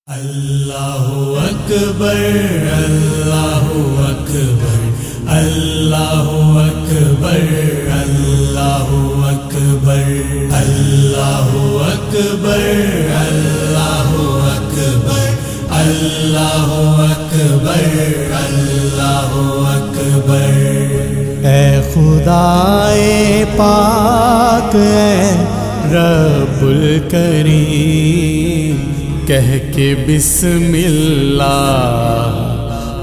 اللہ اکبر اللہ اکبر اللہ اکبر اللہ اکبر اللہ اکبر اللہ اکبر اللہ اکبر اللہ اکبر۔ اے خدائے پاک اے رب الکریم، کہہ کے بسم اللہ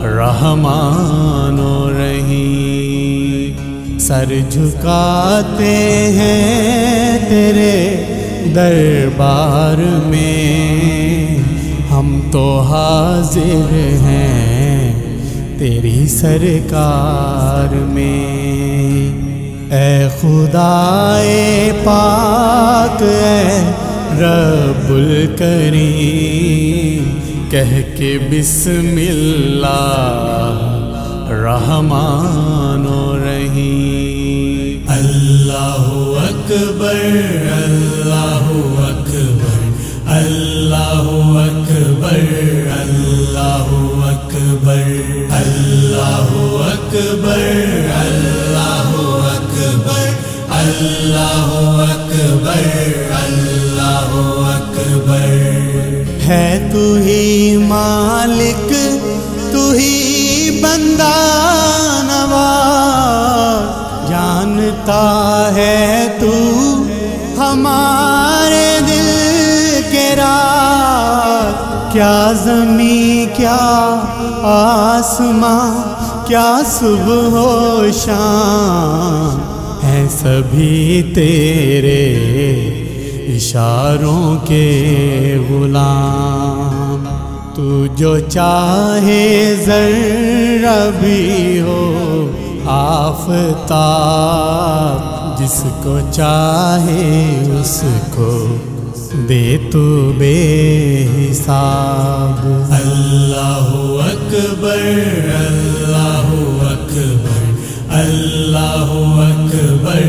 رحمان و رحیم، سر جھکاتے ہیں تیرے دربار میں، ہم تو حاضر ہیں تیری سرکار میں۔ اے خدائے پاک اے رب الکریم، کہہ کے بسم اللہ رحمان و رحیم۔ اللہ اکبر اللہ اکبر اللہ اکبر اللہ اکبر اللہ اکبر اللہ اکبر اللہ اکبر اللہ اکبر۔ ہے تو ہی مالک، تو ہی بندہ نواز، جانتا ہے تو ہمارے دل کے راز، کیا زمین کیا آسماں کیا صبح و شام، ہیں سبھی تیرے اشاروں کے غلام۔ تو جو چاہے ذرہ بھی ہو آفتاب، جس کو چاہے اس کو دے تو بے حساب۔ اللہ اکبر اللہ اکبر اللہ اکبر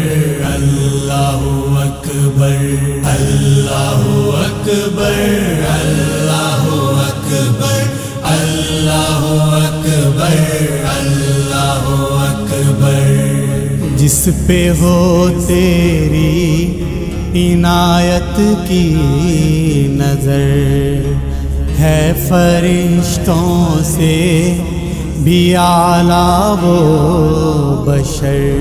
اللہ اکبر اللہ اکبر اللہ اکبر اللہ اکبر اللہ اکبر۔ جس پہ ہو تیری عنایت کی نظر، ہے فرشتوں سے بھی اعلیٰ وہ بشر،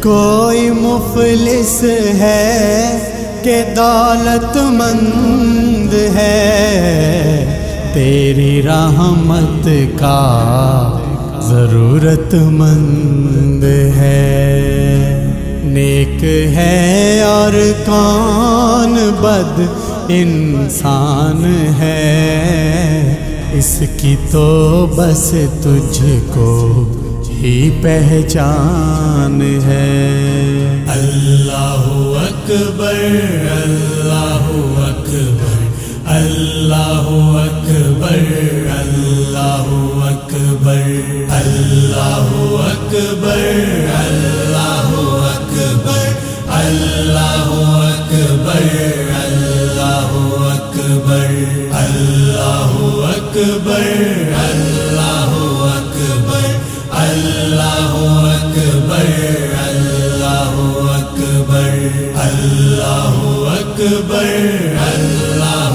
کوئی مفلس ہے کہ دولت مند ہے، تیری رحمت کا ضرورت مند ہے۔ نیک ہے اور کون بد انسان ہے، اس کی تو بس تجھ کو ہی پہچان ہے۔ اللہ اکبر اللہ اکبر اللہ اکبر اللہ اکبر اللہ اکبر اللہ اکبر اللہ اکبر اللہ اکبر اللہ اکبر اللہ اکبر اللہ اکبر اللہ اکبر اللہ اکبر اللہ